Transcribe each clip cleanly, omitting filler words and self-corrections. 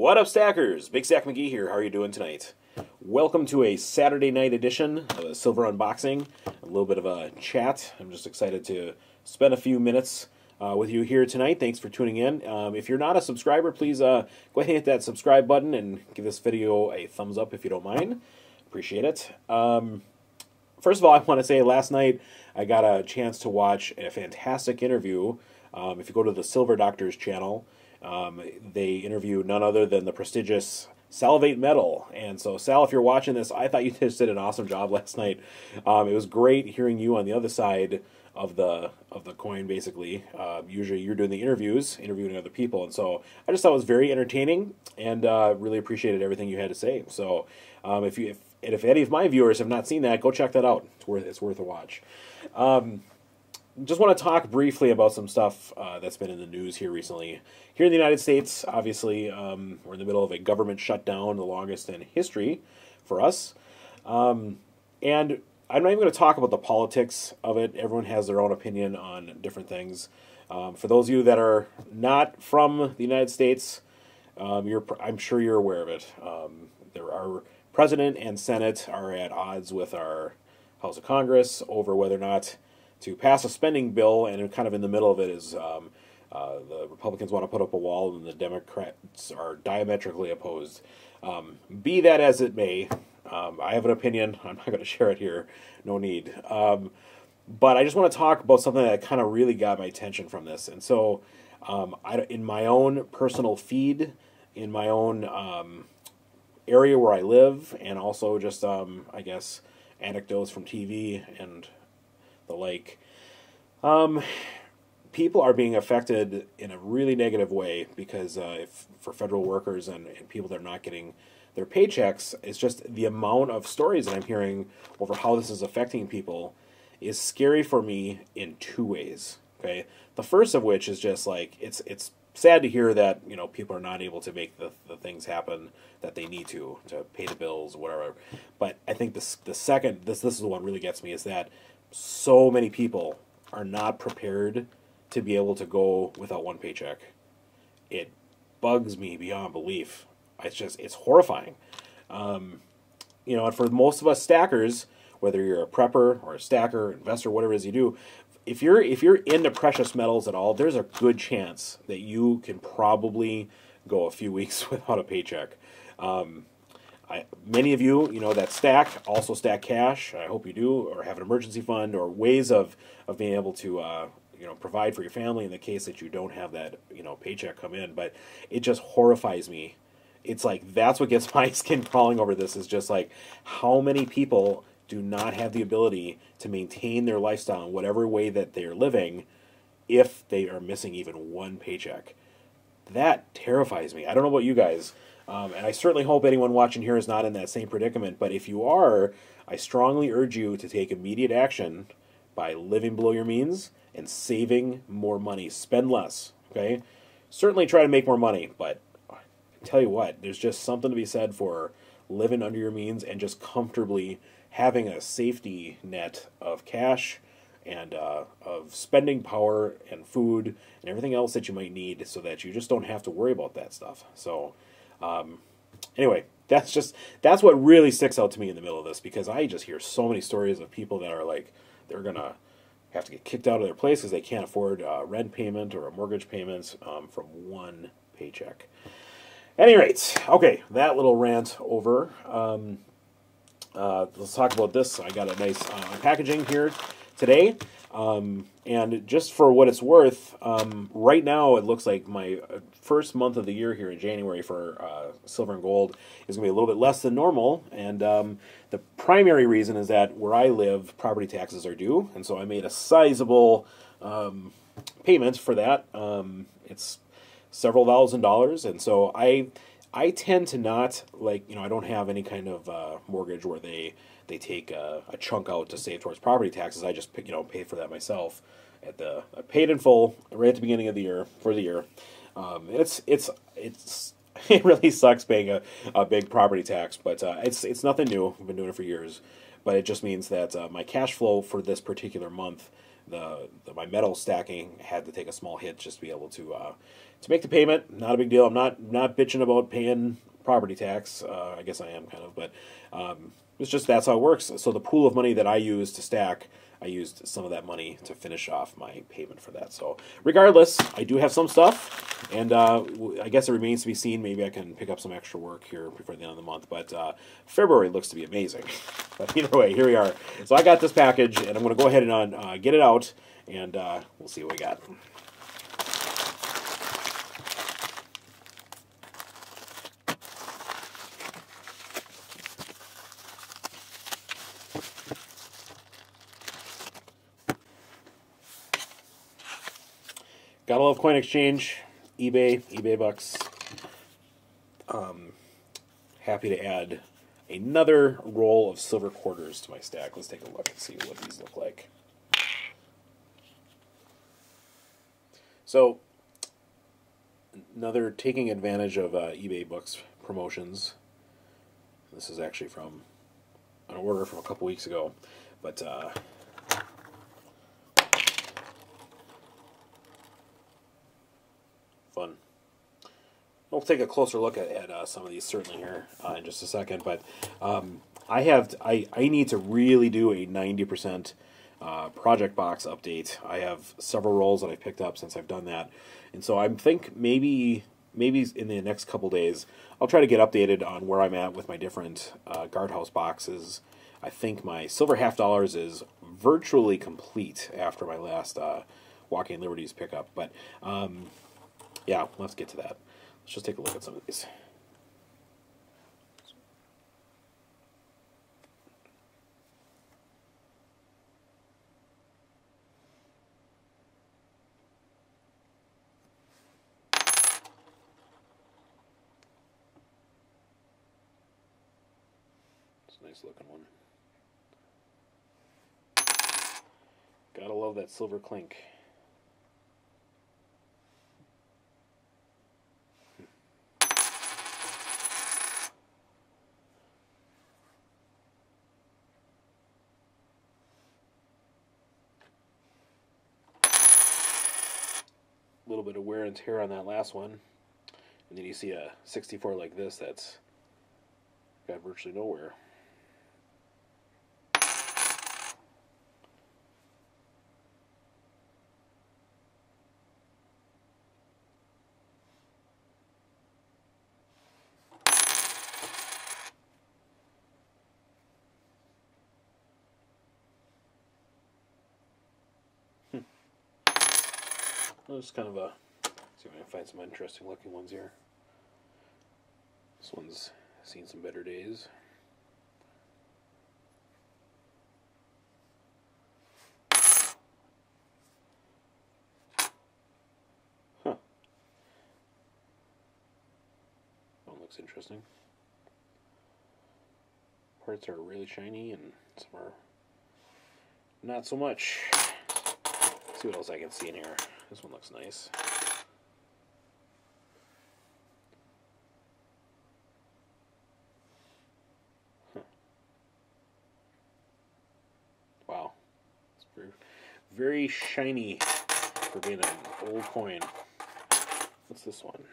What up, Stackers? BigstackMcgee here. How are you doing tonight? Welcome to a Saturday night edition of a Silver Unboxing. A little bit of a chat. I'm just excited to spend a few minutes with you here tonight. Thanks for tuning in. If you're not a subscriber, please go ahead and hit that subscribe button and give this video a thumbs up if you don't mind. Appreciate it. First of all, I want to say last night I got a chance to watch a fantastic interview. If you go to the Silver Doctors channel, they interview none other than the prestigious Salivate Metal. And so, Sal, if you're watching this, I thought you just did an awesome job last night. It was great hearing you on the other side of the coin, basically. Usually you're doing the interviewing other people, and so I just thought it was very entertaining, and really appreciated everything you had to say. So if any of my viewers have not seen that, go check that out. It's worth a watch. Just want to talk briefly about some stuff that's been in the news here recently. Here in the United States, obviously, we're in the middle of a government shutdown, the longest in history for us. And I'm not even going to talk about the politics of it. Everyone has their own opinion on different things. For those of you that are not from the United States, I'm sure you're aware of it. Our President and Senate are at odds with our House of Congress over whether or not to pass a spending bill, and kind of in the middle of it is the Republicans want to put up a wall and the Democrats are diametrically opposed. Be that as it may, I have an opinion. I'm not going to share it here. No need. But I just want to talk about something that kind of really got my attention from this. And so in my own personal feed, in my own area where I live, and also just, I guess, anecdotes from TV and the like, people are being affected in a really negative way because for federal workers and people that are not getting their paychecks, it's just the amount of stories that I'm hearing over how this is affecting people is scary for me in two ways. Okay, the first of which is just like it's sad to hear that people are not able to make the things happen that they need to pay the bills or whatever. But I think the second this is the one really gets me, is that so many people are not prepared to be able to go without one paycheck. It bugs me beyond belief. It's horrifying. And for most of us stackers, whether you're a prepper or a stacker, investor, whatever it is you do, if you're into precious metals at all, there's a good chance that you can probably go a few weeks without a paycheck. Many of you, that stack, also stack cash. I hope you do, or have an emergency fund, or ways of being able to provide for your family in the case that you don't have that paycheck come in. But it just horrifies me. It's like that's what gets my skin crawling over this, is just like how many people do not have the ability to maintain their lifestyle in whatever way that they're living if they are missing even one paycheck. That terrifies me. I don't know about you guys. And I certainly hope anyone watching here is not in that same predicament. But if you are, I strongly urge you to take immediate action by living below your means and saving more money. Spend less, okay? Certainly try to make more money, but I tell you what, there's just something to be said for living under your means and just comfortably having a safety net of cash and of spending power and food and everything else that you might need, so that you just don't have to worry about that stuff. So anyway, that's what really sticks out to me in the middle of this, because I just hear so many stories of people that are like, they're gonna have to get kicked out of their place because they can't afford a rent payment or a mortgage payment from one paycheck. At any rate, okay, that little rant over. Let's talk about this. I got a nice packaging here today. And just for what it's worth, right now it looks like my first month of the year here in January for silver and gold is going to be a little bit less than normal. And the primary reason is that where I live, property taxes are due. And so I made a sizable payment for that. It's several $1,000s. And so I tend to not, I don't have any kind of mortgage where they take a chunk out to save towards property taxes. I just pay for that myself. I paid in full right at the beginning of the year for the year. It really sucks paying a big property tax, but it's nothing new. I've been doing it for years. but it just means that my cash flow for this particular month, my metal stacking had to take a small hit just to be able to make the payment. Not a big deal. I'm not bitching about paying property tax. I guess I am kind of, but it's just that's how it works. So the pool of money that I used to stack, I used some of that money to finish off my payment for that. So regardless, I do have some stuff, and I guess it remains to be seen. Maybe I can pick up some extra work here before the end of the month. But February looks to be amazing. But either way, here we are. So I got this package, and I'm going to go ahead and get it out, and we'll see what we got. Gotta love coin exchange, eBay bucks. Happy to add another roll of silver quarters to my stack. Let's take a look and see what these look like. So, another taking advantage of eBay bucks promotions. This is actually from an order from a couple weeks ago, but fun. We'll take a closer look at some of these certainly here in just a second, but I need to really do a 90% project box update. I have several rolls that I've picked up since I've done that, and so I think maybe in the next couple days I'll try to get updated on where I'm at with my different guardhouse boxes. I think my silver $50 is virtually complete after my last Walking Liberties pickup, but yeah, let's get to that. Let's just take a look at some of these. It's a nice looking one. Gotta love that silver clink. A little bit of wear and tear on that last one, and then you see a 64 like this that's got virtually no wear. Just kind of see if I can find some interesting looking ones here. This one's seen some better days. Huh. That one looks interesting. Parts are really shiny and some are not so much. Let's see what else I can see in here. This one looks nice. Huh. Wow. It's very shiny for being an old coin. What's this one?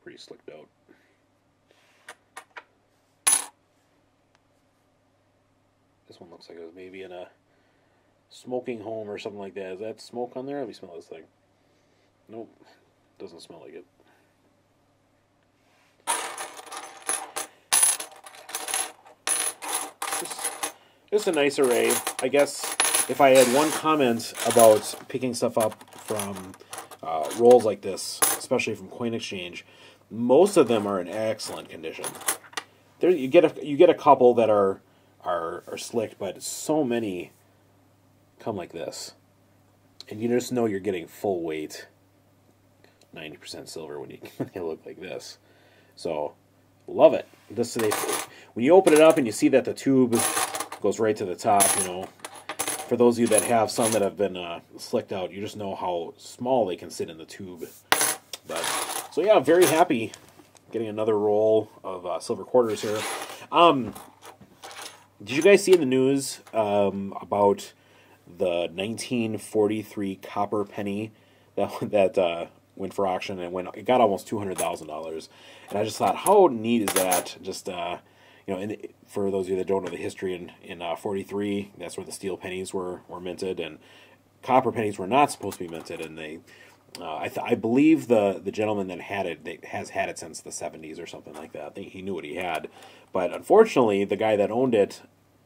Pretty slicked out. This one looks like it was maybe in a smoking home or something like that. Is that smoke on there? Let me smell this thing. Nope. Doesn't smell like it. Just a nice array. I guess if I had one comment about picking stuff up from rolls like this, especially from Coin Exchange, most of them are in excellent condition. There, you get a couple that are slicked, but so many come like this, and you just know you're getting full weight 90% silver when they look like this. So love it. When you open it up and you see that the tube goes right to the top, you know, for those of you that have some that have been slicked out, you just know how small they can sit in the tube. But so yeah, I'm very happy getting another roll of silver quarters here. Did you guys see in the news about the 1943 copper penny that went for auction, and it got almost $200,000? And I just thought, how neat is that? Just for those of you that don't know the history, in 43, that's where the steel pennies were minted, and copper pennies were not supposed to be minted, and they. I believe the gentleman that had it has had it since the 70s or something like that. I think he knew what he had. But unfortunately, the guy that owned it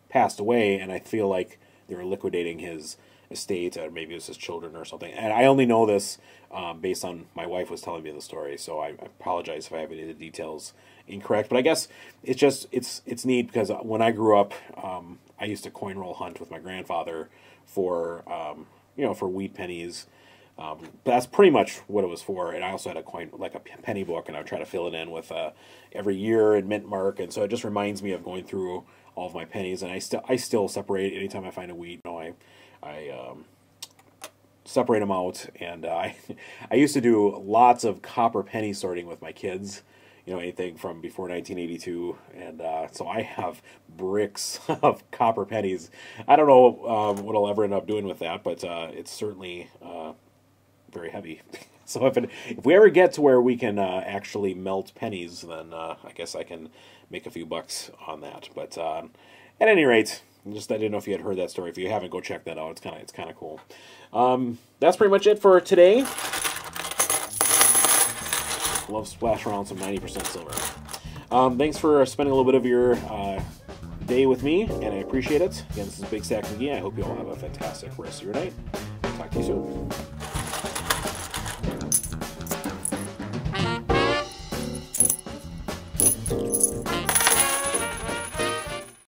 passed away, and I feel like they were liquidating his estate, or maybe it was his children or something. And I only know this based on my wife was telling me the story, so I apologize if I have any of the details incorrect. But I guess it's neat because when I grew up, I used to coin roll hunt with my grandfather for for wheat pennies. But that's pretty much what it was for. And I also had a coin, like a penny book, and I would try to fill it in with every year and mint mark. And so it just reminds me of going through all of my pennies. And I still separate anytime I find a wheat. I separate them out. And I used to do lots of copper penny sorting with my kids. Anything from before 1982, and so I have bricks of copper pennies. I don't know what I'll ever end up doing with that, but it's certainly very heavy. So if we ever get to where we can actually melt pennies, then I guess I can make a few bucks on that. But at any rate, I didn't know if you had heard that story. If you haven't, go check that out. It's kind of cool. That's pretty much it for today. Love splash around some 90% silver. Thanks for spending a little bit of your day with me, and I appreciate it. Again, this is Big Stack McGee. I hope you all have a fantastic rest of your night. Talk to you soon.